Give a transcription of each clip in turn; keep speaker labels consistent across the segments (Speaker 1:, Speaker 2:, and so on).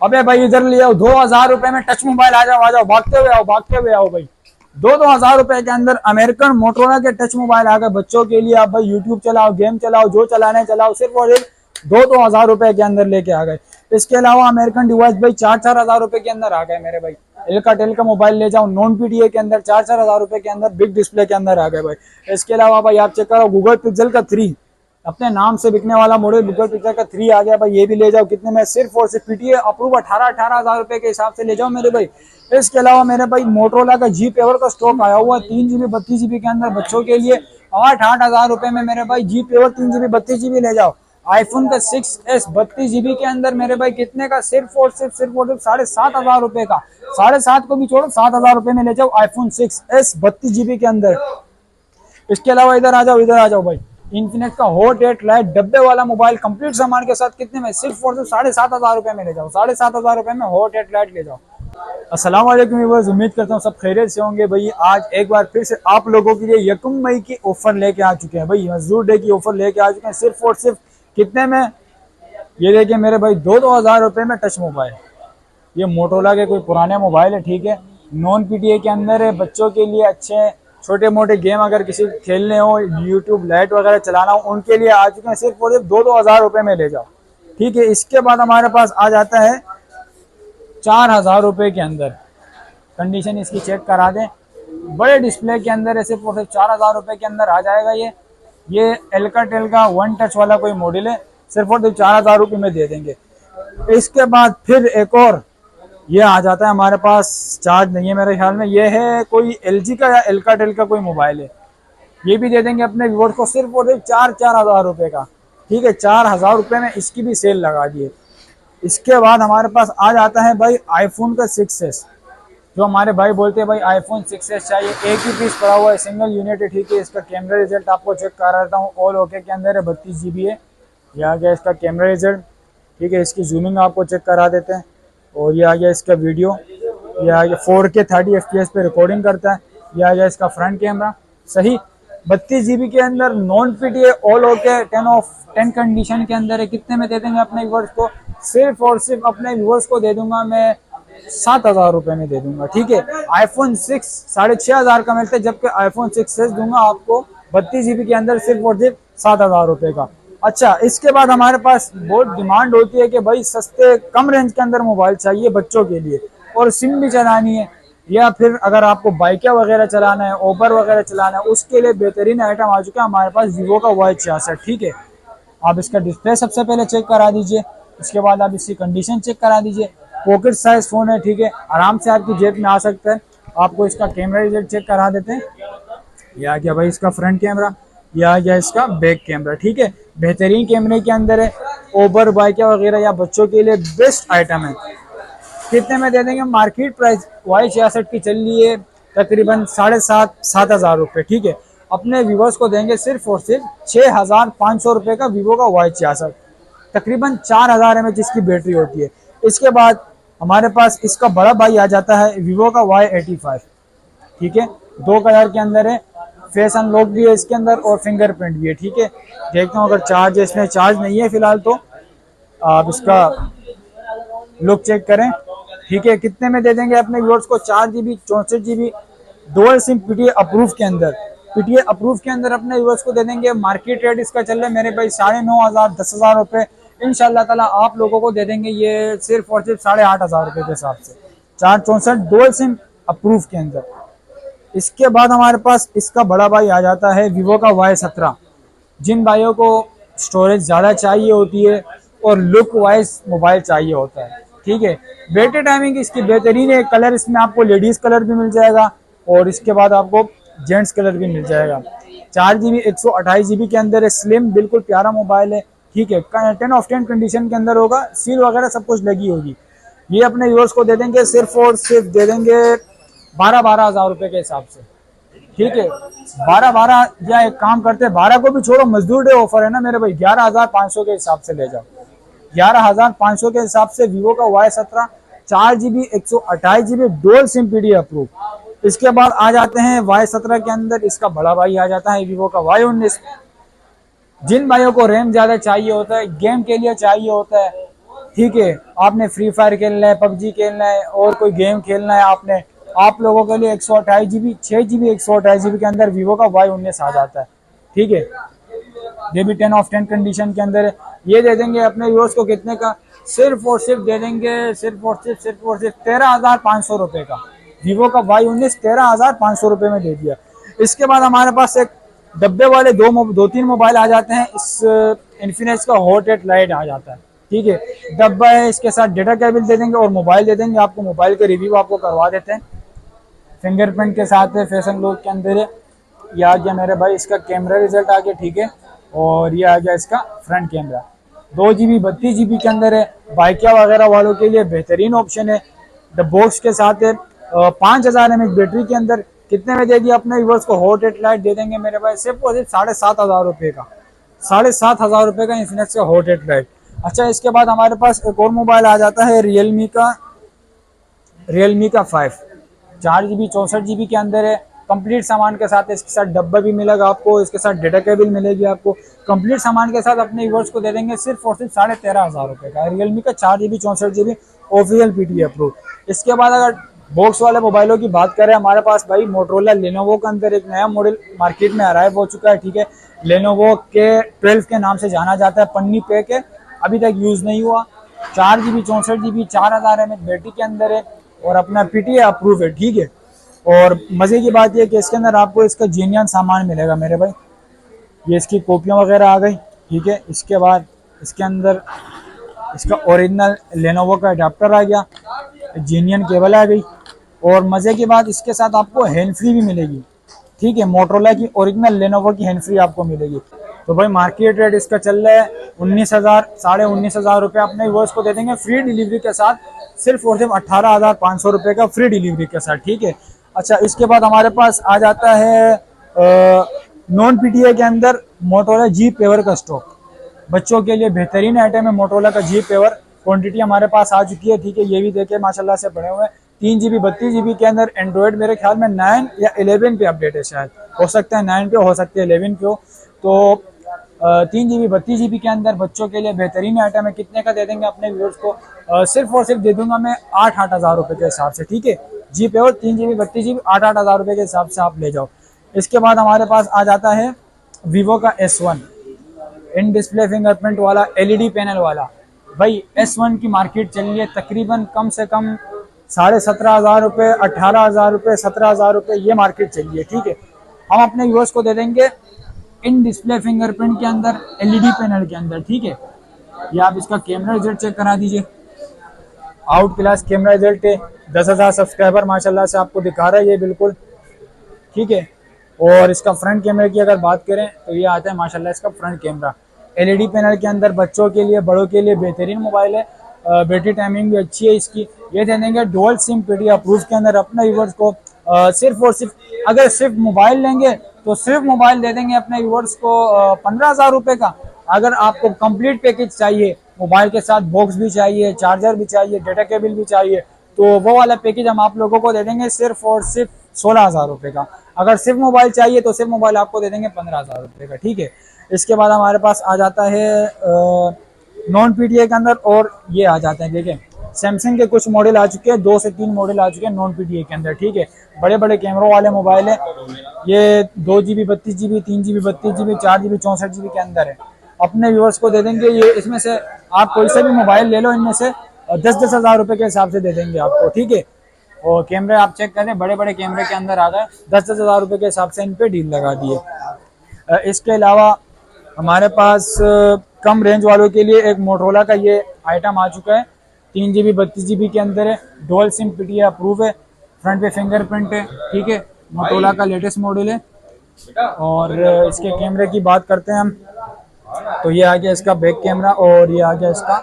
Speaker 1: अबे भाई इधर ले आओ, 2,000 रुपए में टच मोबाइल, आ जाओ, भागते हुए आओ, भागते हुए आओ भाई। 2,000 रुपए के अंदर अमेरिकन मोटरोला के टच मोबाइल आ गए बच्चों के लिए। आप भाई यूट्यूब चलाओ, गेम चलाओ, जो चलाना है चलाओ, सिर्फ और सिर्फ 2,000 रुपए के अंदर लेके आ गए। इसके अलावा अमेरिकन डिवाइस भाई 4,000 रुपए के अंदर आ गए मेरे भाई। एल्काटेल का मोबाइल ले जाओ नॉन पीटीए के अंदर 4,000 रुपए के अंदर बिग डिस्प्ले के अंदर आ गए भाई। इसके अलावा भाई आप चेक करो, गूगल पिक्सल का 3 अपने नाम से बिकने वाला मॉडल गूगल पिक्सल का 3 आ गया भाई। ये भी ले जाओ, कितने में, सिर्फ और सिर्फ पीटीए अप्रूव 18,000 रुपए के हिसाब से ले जाओ मेरे भाई। इसके अलावा मेरे भाई मोटरोला का जी पेवर का स्टॉक आया हुआ है 3 GB 32 GB के अंदर बच्चों के लिए। 8,000 रुपए में मेरे भाई जी पेवर 3 GB 32 GB ले जाओ। आईफोन का 6s 32 GB के अंदर मेरे भाई कितने का, सिर्फ और सिर्फ 7,500 रुपए का। 7,500 को भी छोड़ो, 7,000 रुपए में ले जाओ आईफोन 6s 32 GB के अंदर। इसके अलावा इधर आ जाओ, इधर आ जाओ भाई, इन्फिनिक्स का हॉट 8 लाइट डब्बे वाला मोबाइल कंप्लीट सामान के साथ कितने में, सिर्फ और सिर्फ 7,500 में ले जाओ। 7,500 में हॉट 8 लाइट ले जाओ। अस्सलाम वालेकुम व्यूअर्स, उम्मीद करता हूँ सब खैरियत से होंगे भाई। आज एक बार फिर से आप लोगों के लिए 1 मई की ऑफर लेके आ चुके हैं भाई। मजदूर डे की ऑफर लेके आ चुके हैं, सिर्फ और सिर्फ कितने में, ये देखिए मेरे भाई 2,000 रुपए में टच मोबाइल। ये मोटोरोला के कोई पुराने मोबाइल है, ठीक है, नॉन पीटीए के अंदर है, बच्चों के लिए अच्छे छोटे मोटे गेम अगर किसी खेलने हो, यूट्यूब लाइट वगैरह चलाना हो, उनके लिए आ चुके हैं। सिर्फ और सिर्फ 2,000 रुपए में ले जाओ, ठीक है। इसके बाद हमारे पास आ जाता है 4,000 रुपए के अंदर। कंडीशन इसकी चेक करा दें, बड़े डिस्प्ले के अंदर है, सिर्फ और सिर्फ 4,000 रुपए के अंदर आ जाएगा। ये एल्काटेल का 1 टच वाला कोई मॉडल है, सिर्फ और सिर्फ 4,000 रुपए में दे देंगे। इसके बाद फिर एक और ये आ जाता है हमारे पास, चार्ज नहीं है मेरे ख्याल में, ये है कोई एलजी का या एल्काटेल का कोई मोबाइल है। ये भी दे देंगे अपने व्यूअर्स को, सिर्फ और सिर्फ 4,000 रुपए का, ठीक है। 4,000 रुपए में इसकी भी सेल लगा दिए। इसके बाद हमारे पास आ जाता है भाई आईफोन का 6s, जो हमारे भाई बोलते हैं भाई आईफोन 6s चाहिए। एक ही पीस पड़ा हुआ है, सिंगल यूनिट है, ठीक है। इसका कैमरा रिजल्ट आपको चेक करा देता हूँ, ऑल ओके के अंदर है, 32 GB है। यह आ गया इसका कैमरा रिजल्ट, ठीक है। इसकी जूमिंग आपको चेक करा देते हैं। और ये आ गया इसका वीडियो, ये आ गया 4K 30 FPS पे रिकॉर्डिंग करता है। ये आ गया इसका फ्रंट कैमरा, सही। 32 GB के अंदर, non PTA, all okay, 10 condition के अंदर है। कितने में दे देंगे अपने व्यूअर्स को, सिर्फ और सिर्फ अपने व्यूअर्स को दे दूंगा मैं 7,000 रुपए में दे दूंगा, ठीक है। आईफोन 6 6,500 का मिलता है, जबकि आईफोन 6s दूंगा आपको 32 GB के अंदर, सिर्फ और सिर्फ 7,000 रुपए का। अच्छा, इसके बाद हमारे पास बहुत डिमांड होती है कि भाई सस्ते कम रेंज के अंदर मोबाइल चाहिए बच्चों के लिए, और सिम भी चलानी है, या फिर अगर आपको बाइक वगैरह चलाना है, ओबर वगैरह चलाना है, उसके लिए बेहतरीन आइटम आ चुका है हमारे पास, वीवो का Y66, ठीक है। आप इसका डिस्प्ले सबसे पहले चेक करा दीजिए, उसके बाद आप इसकी कंडीशन चेक करा दीजिए। पॉकेट साइज फोन है, ठीक है, आराम से आपकी जेब में आ सकता है। आपको इसका कैमरा रिजल्ट चेक करा देते हैं। यह आ गया भाई इसका फ्रंट कैमरा, यह आ गया इसका बैक कैमरा, ठीक है। बेहतरीन कैमरे के अंदर है, ओबर बाइक वगैरह या बच्चों के लिए बेस्ट आइटम है। कितने में दे देंगे, मार्केट प्राइस Y66 की चल रही है तकरीबन 7,500 ठीक है। अपने व्यूवर्स को देंगे सिर्फ और सिर्फ 6,500 रुपये का वीवो का Y66, तकरीबन 4,000 mAh इसकी बैटरी होती है। इसके बाद हमारे पास इसका बड़ा भाई आ जाता है वीवो का Y85, ठीक है। 2 कलर के अंदर है, फेस अनलॉक भी है इसके अंदर और फिंगरप्रिंट भी है, ठीक है। देखता हूँ अगर चार्ज है, इसमें चार्ज नहीं है फिलहाल, तो आप इसका लुक चेक करें, ठीक है। कितने में दे देंगे अपने व्यूअर्स को, 4 GB 64 GB dual SIM PTA approve के अंदर। पीटीए अप्रूव के अंदर अपने व्यूअर्स को दे देंगे। मार्केट रेट इसका चल रहा है मेरे भाई 9,500 10,000 रुपये। इंशाल्लाह ताला आप लोगों को दे देंगे ये सिर्फ और सिर्फ 8,500 रुपये के हिसाब से, 464 डुअल सिम अप्रूव के अंदर। इसके बाद हमारे पास इसका बड़ा भाई आ जाता है वीवो का Y17। जिन भाइयों को स्टोरेज ज़्यादा चाहिए होती है और लुक वाइज मोबाइल चाहिए होता है, ठीक है। बैटरी टाइमिंग इसकी बेहतरीन है। कलर इसमें आपको लेडीज़ कलर भी मिल जाएगा और इसके बाद आपको जेंट्स कलर भी मिल जाएगा। 4 GB 128 GB के अंदर है, स्लिम बिल्कुल प्यारा मोबाइल है, ठीक है। 10 ऑफ 10 कंडीशन के अंदर होगा, सील वगैरह सब कुछ लगी होगी। ये अपने व्यूअर्स को दे देंगे सिर्फ और सिर्फ दे देंगे 12,000 रुपये के हिसाब से, ठीक है। 12 या एक काम करते हैं, 12 को भी छोड़ो, मजदूर डे ऑफर है ना मेरे भाई, 11,500 के हिसाब से ले जाओ। 11,500 के हिसाब से वीवो का Y17 4 GB 128 GB dual SIM PTA approve. इसके बाद आ जाते हैं Y17 के अंदर इसका बड़ा भाई आ जाता है वीवो का Y19। जिन भाइयों को रैम ज्यादा चाहिए होता है, गेम के लिए चाहिए होता है, ठीक है, आपने फ्री फायर खेलना है, पबजी खेलना है और कोई गेम खेलना है आपने, आप लोगों के लिए 128 GB 6 GB 128 GB के अंदर वीवो का Y19 आ जाता है। ठीक है, ये भी 10 ऑफ 10 कंडीशन के अंदर है। ये दे देंगे अपने व्यूअर्स को कितने का, सिर्फ और सिर्फ दे देंगे, सिर्फ 13,500 रुपए का। वीवो का Y19 13,500 रुपए में दे दिया। इसके बाद हमारे पास एक डब्बे वाले दो तीन मोबाइल आ जाते हैं। इस इन्फिनिक्स का हॉट एट लाइट आ जाता है। ठीक है, डब्बा है, इसके साथ डेटा केबल दे देंगे और मोबाइल दे देंगे आपको। मोबाइल का रिव्यू आपको करवा देते हैं, फिंगरप्रिंट के साथ है, फैशन लुक के अंदर है। ये आ गया मेरे भाई इसका कैमरा रिजल्ट आ गया। ठीक है, और ये आ गया इसका फ्रंट कैमरा। 2 GB 32 GB के अंदर है। बाइकिया वगैरह वालों के लिए बेहतरीन ऑप्शन है। द बॉक्स के साथ है। 5000 mAh बैटरी के अंदर कितने में दे दिया अपने व्यूअर्स को, हॉट एट लाइट दे देंगे मेरे भाई सिर्फ और सिर्फ 7,500 रुपये का। 7,500 रुपये का इन्फिनिक्स का हॉट एट लाइट। अच्छा, इसके बाद हमारे पास एक और मोबाइल आ जाता है रियलमी का 5। 4 GB 64 GB के अंदर है। कंप्लीट सामान के साथ, इसके साथ डब्बा भी मिलेगा आपको, इसके साथ डेटा केबल मिलेगी आपको। कंप्लीट सामान के साथ अपने व्यूअर्स को दे देंगे सिर्फ और सिर्फ 13,500 रुपये का। रियलमी का 4 GB 64 GB official PTA approve. इसके बाद अगर बॉक्स वाले मोबाइलों की बात करें, हमारे पास भाई मोटरोला लेनोवो के अंदर एक नया मॉडल मार्केट में अराइव हो चुका है। ठीक है, लेनोवो के 12 के नाम से जाना जाता है। पन्नी पैक है, अभी तक यूज नहीं हुआ। 4 GB 64 GB 4000 mAh बैटरी के अंदर है और अपना PTA अप्रूव है। ठीक है, और मजे की बात यह कि इसके अंदर आपको इसका जेन्युइन सामान मिलेगा मेरे भाई। ये इसकी कॉपियाँ वगैरह आ गई। ठीक है, इसके बाद इसके अंदर इसका ओरिजिनल लेनोवो का अडाप्टर आ गया, जेन्युइन केबल आ गई और मजे की बात इसके साथ आपको हैंड फ्री भी मिलेगी। ठीक है, मोटरोला की ओरिजिनल लेनोवो की हैंड फ्री आपको मिलेगी। तो भाई मार्केट रेट इसका चल रहा है 19,000 19,500 रुपये अपने व्यूअर्स को दे देंगे फ्री डिलीवरी के साथ, सिर्फ और सिर्फ 18,500 रुपये का फ्री डिलीवरी के साथ। ठीक है, अच्छा, इसके बाद हमारे पास आ जाता है नॉन PTA के अंदर मोटरोला G पेवर का स्टॉक। बच्चों के लिए बेहतरीन आइटम है मोटरोला का G पेवर। क्वांटिटी हमारे पास आ चुकी है। ठीक है, ये भी देखे माशाल्लाह से बड़े हुए। 3 GB 32 GB के अंदर एंड्रॉयड मेरे ख्याल में 9 या 11 पे अपडेट है, शायद हो सकता है 9 पे, हो सकता है 11 पे हो। तो 3 GB 32 GB के अंदर बच्चों के लिए बेहतरीन आइटम है। कितने का दे देंगे अपने व्यूअर्स को, सिर्फ और सिर्फ दे दूंगा मैं 8,000 रुपये के हिसाब से। ठीक है, G पेवर 3 GB 32 GB 8,000 रुपये के हिसाब से आप ले जाओ। इसके बाद हमारे पास आ जाता है वीवो का S1 इन डिस्प्ले फिंगरप्रिंट वाला LED पैनल वाला। भाई S1 की मार्केट चल रही है तकरीबन कम से कम 17,500 रुपये, 18,000 रुपये, 17,000 रुपये, ये मार्केट चल रही है। ठीक है, हम अपने व्यूअर्स को दे देंगे इन डिस्प्ले फिंगरप्रिंट के अंदर LED पैनल के अंदर। ठीक है, ये आप इसका कैमरा रिजल्ट चेक करा दीजिए, आउट क्लास कैमरा रिजल्ट है। 10,000 सब्सक्राइबर माशाल्लाह से आपको दिखा रहा है ये बिल्कुल। ठीक है, और इसका फ्रंट कैमरे की अगर बात करें तो ये आता है माशाल्लाह इसका फ्रंट कैमरा। LED पैनल के अंदर बच्चों के लिए बड़ों के लिए बेहतरीन मोबाइल है। बैटरी टाइमिंग भी अच्छी है इसकी। ये दे देंगे डुअल सिम PTA अप्रूव के अंदर अपने व्यूअर्स को। सिर्फ और सिर्फ अगर सिर्फ मोबाइल लेंगे तो सिर्फ मोबाइल दे देंगे अपने व्यूअर्स को 15,000 रुपये का। अगर आपको कंप्लीट पैकेज चाहिए, मोबाइल के साथ बॉक्स भी चाहिए, चार्जर भी चाहिए, डेटा केबल भी चाहिए, तो वो वाला पैकेज हम आप लोगों को दे देंगे सिर्फ और सिर्फ 16,000 रुपये का। अगर सिर्फ मोबाइल चाहिए तो सिर्फ मोबाइल आपको दे देंगे 15,000 रुपये का। ठीक है, इसके बाद हमारे पास आ जाता है नॉन PTA के अंदर, और ये आ जाते हैं देखिए सैमसंग के कुछ मॉडल आ चुके हैं, 2 से 3 मॉडल आ चुके हैं नॉन PTA के अंदर। ठीक है, बड़े बड़े कैमरों वाले मोबाइल है ये। 2 GB 32 GB 3 GB 32 GB 4 GB 64 GB के अंदर है। अपने व्यूअर्स को दे देंगे ये, इसमें से आप कोई सा भी मोबाइल ले लो, इनमें से 10-10 हज़ार रुपये के हिसाब से दे देंगे आपको। ठीक है, और कैमरे आप चेक करें, बड़े बड़े कैमरे के अंदर आ गए, 10-10 हज़ार रुपये के हिसाब से इन पे डील लगा दिए। इसके अलावा हमारे पास कम रेंज वालों के लिए एक मोटरोला का ये आइटम आ चुका है। 3 GB 32 GB के अंदर है, डुअल सिम PTA अप्रूव है, फ्रंट पे फिंगरप्रिंट है। ठीक है, मोटरोला का लेटेस्ट मॉडल है। और इसके कैमरे की बात करते हैं हम, तो ये आ गया इसका बैक कैमरा और ये आ गया इसका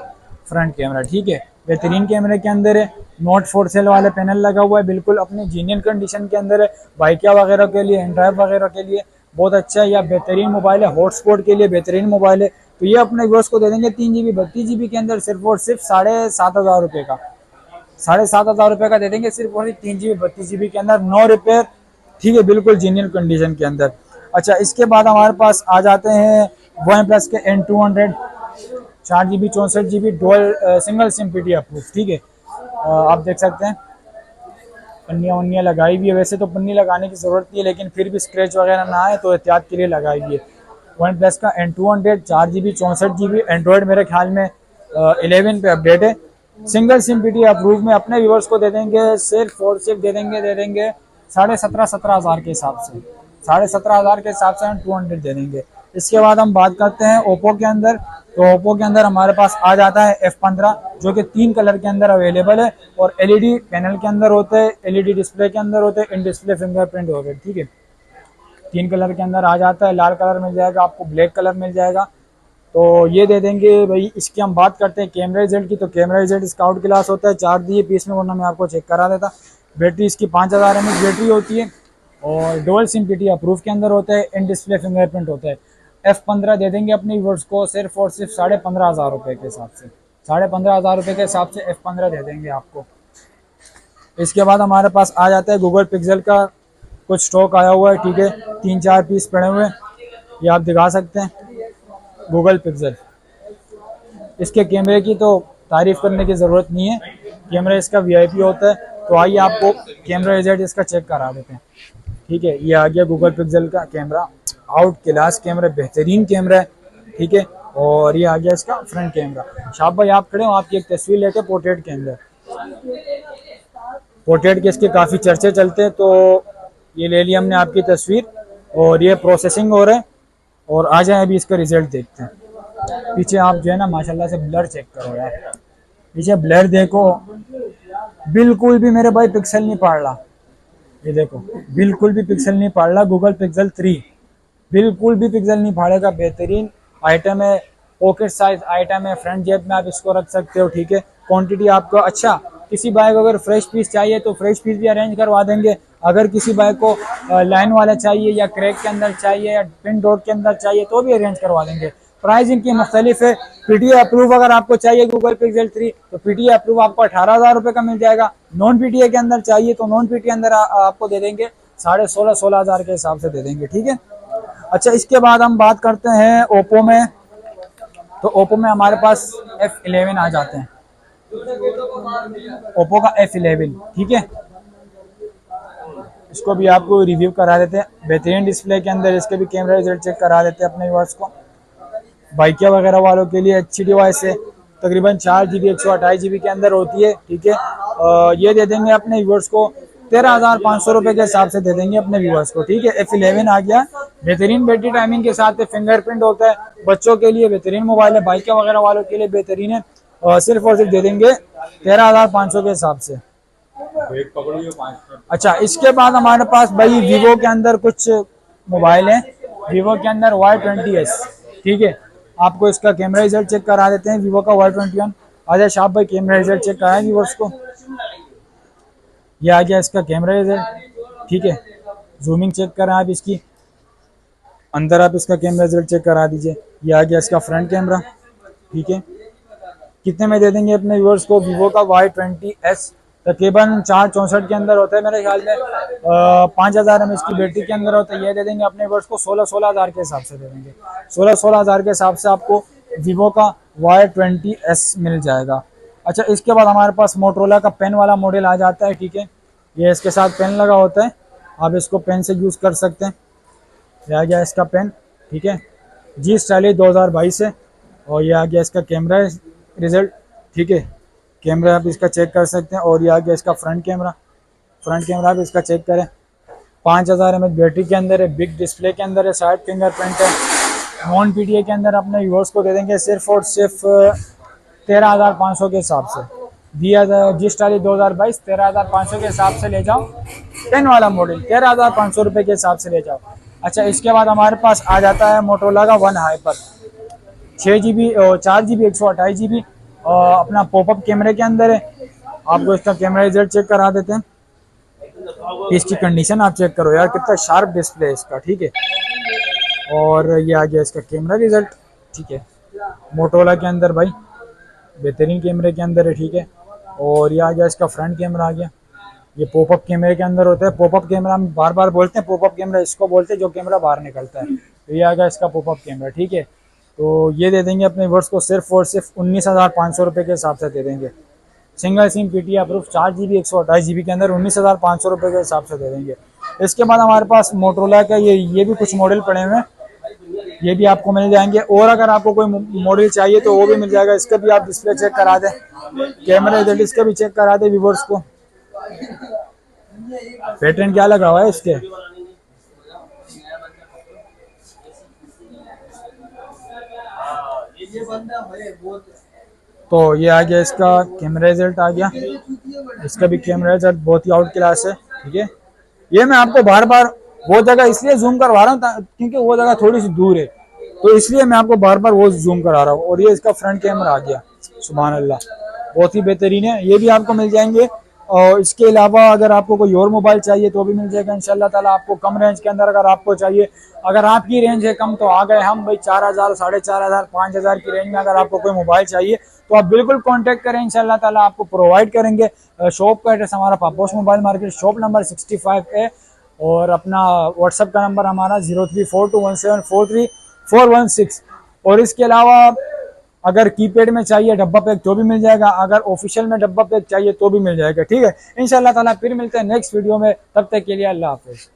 Speaker 1: फ्रंट कैमरा। ठीक है, बेहतरीन कैमरे के अंदर है। नोट 4 सेल वाले पैनल लगा हुआ है, बिल्कुल अपने जेन्युइन कंडीशन के अंदर है। बाइकिया वगैरह के लिए, एंड्रॉयड वगैरह के लिए बहुत अच्छा है, या बेहतरीन मोबाइल है। हॉटस्पॉट के लिए बेहतरीन मोबाइल है। तो ये अपने व्यूअर्स को दे देंगे 3 GB 32 GB के अंदर सिर्फ और सिर्फ 7,500 रुपये का। 7,500 रुपये का दे देंगे सिर्फ और सिर्फ 3 GB 32 GB के अंदर, नो रिपेयर। ठीक है, बिल्कुल जेन्युइन कंडीशन के अंदर। अच्छा, इसके बाद हमारे पास आ जाते हैं OnePlus के N200 4 GB 64 GB dual single SIM PT approve, ठीक है। आप देख सकते हैं पन्नियाँ वन्नियाँ लगाई हुई है। वैसे तो पन्नी लगाने की ज़रूरत नहीं है, लेकिन फिर भी स्क्रैच वगैरह ना आए तो एहतियात के लिए लगाई हुई है। वन प्लस का N200 4 GB 64 GB एंड्रॉयड मेरे ख्याल में 11 पे अपडेट है। सिंगल सिम पीटी अप्रूव में अपने व्यूअर्स को दे देंगे सिर्फ और सिर्फ दे देंगे 17,500 के हिसाब से, 17,500 के हिसाब से हम 200 दे देंगे। इसके बाद हम बात करते हैं ओप्पो के अंदर। तो ओप्पो के अंदर हमारे पास आ जाता है F15, जो कि 3 कलर के अंदर अवेलेबल है और एलईडी पैनल के अंदर होते हैं, एलईडी डिस्प्ले के अंदर होते हैं, इन डिस्प्ले फिंगरप्रिंट हो गए, ठीक है। 3 कलर के अंदर आ जाता है, लाल कलर मिल जाएगा आपको, ब्लैक कलर मिल जाएगा। तो ये दे देंगे भाई। इसकी हम बात करते हैं कैमरा रिजल्ट की। तो कैमरा रिजल्ट इसका आउट क्लास होता है, 4 दिए पीस में, वरना मैं आपको चेक करा देता। बैटरी इसकी 5000 mAh बैटरी होती है और डुअल सिम पीटी अप्रूव के अंदर होता है, इन डिस्प्ले फिंगरप्रिंट होता है। F15 दे देंगे अपने व्यूअर्स को सिर्फ और सिर्फ 15,500 के हिसाब से, 15,500 के हिसाब से F15 दे देंगे आपको। इसके बाद हमारे पास आ जाता है गूगल पिक्सल का कुछ स्टॉक आया हुआ है, ठीक है। 3-4 पीस पड़े हुए हैं, ये आप दिखा सकते हैं। गूगल पिक्सल, इसके कैमरे की तो तारीफ करने की ज़रूरत नहीं है, कैमरा इसका वीआईपी होता है। तो आइए आपको कैमरा रिजल्ट इसका चेक करा देते हैं, ठीक है। ये आ गया गूगल पिक्सल का कैमरा, आउट क्लास कैमरा, बेहतरीन कैमरा है, ठीक है। और ये आ गया इसका फ्रंट कैमरा। शाह भाई आप खड़े हो, आपकी एक तस्वीर लेते हैं पोर्ट्रेट के अंदर। पोर्ट्रेट के इसके काफ़ी चर्चे चलते हैं, तो ये ले लिया हमने आपकी तस्वीर और ये प्रोसेसिंग हो रहा है। और आ जाए अभी इसका रिजल्ट देखते हैं। पीछे आप जो है ना माशाल्लाह से ब्लर चेक करो यार, पीछे ब्लर देखो, बिल्कुल भी मेरे भाई पिक्सल नहीं पड़ रहा। ये देखो बिल्कुल भी पिक्सल नहीं पड़ रहा। गूगल पिक्सल 3 बिल्कुल भी पिक्सल नहीं फाड़ेगा, बेहतरीन आइटम है, पॉकेट साइज आइटम है, फ्रंट जेब में आप इसको रख सकते हो, ठीक है। क्वांटिटी आपको, अच्छा किसी बाइक अगर फ्रेश पीस चाहिए तो फ्रेश पीस भी अरेंज करवा देंगे। अगर किसी बाइक को लाइन वाला चाहिए या क्रैक के अंदर चाहिए या पिन डॉट के अंदर चाहिए तो भी अरेंज करवा देंगे। प्राइस इनकी मुख्तलिफ है। पीटीए अप्रूव अगर आपको चाहिए गूगल पिक्सल 3 तो पीटीए अप्रूव आपको 18,000 रुपये का मिल जाएगा। नॉन पीटीए के अंदर चाहिए तो नॉन पीटीए अंदर आपको दे देंगे 16,500 के हिसाब से दे देंगे, ठीक है। अच्छा इसके बाद हम बात करते हैं ओप्पो में। तो ओप्पो में हमारे पास F11 आ जाते हैं, ओप्पो का F11, ठीक है। इसको भी आपको रिव्यू करा देते हैं, बेहतरीन डिस्प्ले के अंदर इसके भी कैमरा रिजल्ट चेक करा देते हैं अपने व्यूअर्स को। बाइकिया वगैरह वालों के लिए अच्छी डिवाइस है, तकरीबन 4 GB 128 GB के अंदर होती है, ठीक है। ये दे देंगे अपने व्यूअर्स को 13,500 रुपये के हिसाब से दे देंगे अपने व्यूअर्स को, ठीक है। F11 आ गया, बेहतरीन बैटरी टाइमिंग के साथ फिंगरप्रिंट होता है, बच्चों के लिए बेहतरीन मोबाइल है, बाइकिया वगैरह वालों के लिए बेहतरीन है। सिर्फ और सिर्फ दे देंगे 13,500 के हिसाब से। अच्छा इसके बाद हमारे पास भाई वीवो के अंदर कुछ मोबाइल है, वीवो के अंदर Y20s, ठीक है। आपको इसका कैमरा रिजल्ट चेक करा देते हैं वीवो का Y21। आजा शाह भाई कैमरा रिजल्ट चेक कराएं व्यूअर्स को। ये आ गया इसका कैमरा रिजल्ट, ठीक है। जूमिंग चेक करें आप इसकी, अंदर आप इसका कैमरा रिजल्ट चेक करा दीजिए। ये आ गया इसका फ्रंट कैमरा, ठीक है। कितने में दे देंगे अपने व्यूअर्स को वीवो का Y20s? तकरीबन 464 के अंदर होता है मेरे ख्याल में, 5,000 mAh की बैटरी के अंदर होता है। ये दे देंगे अपने व्यूअर्स को 16,000 के हिसाब से दे देंगे, 16,000 के हिसाब से आपको वीवो का Y20s मिल जाएगा। अच्छा इसके बाद हमारे पास मोटरोला का पेन वाला मॉडल आ जाता है, ठीक है। ये इसके साथ पेन लगा होता है, आप इसको पेन से यूज़ कर सकते हैं। ये आ गया इसका पेन, ठीक है। जी स्टाइलिश 2022 है। और ये आ गया इसका कैमरा रिजल्ट, ठीक है। कैमरा आप इसका चेक कर सकते हैं। और ये आ गया इसका फ्रंट कैमरा, फ्रंट कैमरा आप इसका चेक करें। 5,000 mAh बैटरी के अंदर है, बिग डिस्प्ले के अंदर है, साइड फिंगरप्रिंट है। नॉन पीटीए के अंदर अपने व्यूअर्स को दे देंगे सिर्फ और सिर्फ 13,500 के हिसाब से दिया जाए। जी स्टाइलिश 2022 13,500 के हिसाब से ले जाओ, पेन वाला मॉडल 13,500 रुपये के हिसाब से ले जाओ। अच्छा इसके बाद हमारे पास आ जाता है मोटरोला का one hyper, 6 GB 4 GB 128 GB अपना पॉपअप कैमरे के अंदर है। आपको इसका कैमरा रिजल्ट चेक करा देते हैं। इसकी कंडीशन आप चेक करो यार, कितना शार्प डिस्प्ले है इसका, ठीक है। और ये आ गया इसका कैमरा रिजल्ट, ठीक है। मोटरोला के अंदर भाई बेहतरीन कैमरे के अंदर है, ठीक है। और ये आ गया इसका फ्रंट कैमरा आ गया, ये पॉपअप कैमरे के अंदर होता है। पॉपअप कैमरा हम बार बार बोलते हैं, पॉपअप कैमरा इसको बोलते हैं जो कैमरा बाहर निकलता है। तो ये आ गया इसका पॉपअप कैमरा, ठीक है। तो ये दे देंगे अपने व्यूअर्स को सिर्फ और सिर्फ 19,500 रुपये के हिसाब से दे देंगे। Single SIM PTI approve 4 GB 128 GB के अंदर 19,500 रुपये के हिसाब से दे देंगे। इसके बाद हमारे पास मोटरोला का ये भी कुछ मॉडल पड़े हुए हैं, ये भी आपको मिल जाएंगे। और अगर आपको कोई मॉडल चाहिए तो वो भी मिल जाएगा। इसका भी आप डिस्प्ले चेक करा दें, कैमरा रिजल्ट इसका भी चेक करा दें व्यूअर्स को। पैटर्न क्या लगा हुआ है इसके, तो ये आ गया इसका कैमरा रिजल्ट आ गया। इसका भी कैमरा रिजल्ट बहुत ही आउट क्लास है। ठीक है, ये मैं आपको बार बार वो जगह इसलिए जूम करवा रहा हूँ क्योंकि वो जगह थोड़ी सी दूर है, तो इसलिए मैं आपको बार बार वो जूम करा रहा हूँ। और ये इसका फ्रंट कैमरा आ गया, सुभान अल्लाह, बहुत ही बेहतरीन है। ये भी आपको मिल जाएंगे। और इसके अलावा अगर आपको कोई और मोबाइल चाहिए तो भी मिल जाएगा इंशाल्लाह ताला। आपको कम रेंज के अंदर अगर आपको चाहिए, अगर आपकी रेंज है कम तो आ गए हम भाई 4,000, 4,500, 5,000 की रेंज में अगर आपको कोई मोबाइल चाहिए तो आप बिल्कुल कांटेक्ट करें, इंशाल्लाह ताला आपको प्रोवाइड करेंगे। शॉप का एड्रेस हमारा Paposh mobile market, shop number 65A, और अपना व्हाट्सएप का नंबर हमारा 03421743 और इसके अलावा अगर कीपैड में चाहिए डब्बा पैक तो भी मिल जाएगा, अगर ऑफिशियल में डब्बा पैक चाहिए तो भी मिल जाएगा। ठीक है, इंशाल्लाह ताला फिर मिलते हैं नेक्स्ट वीडियो में, तब तक के लिए अल्लाह हाफिज़।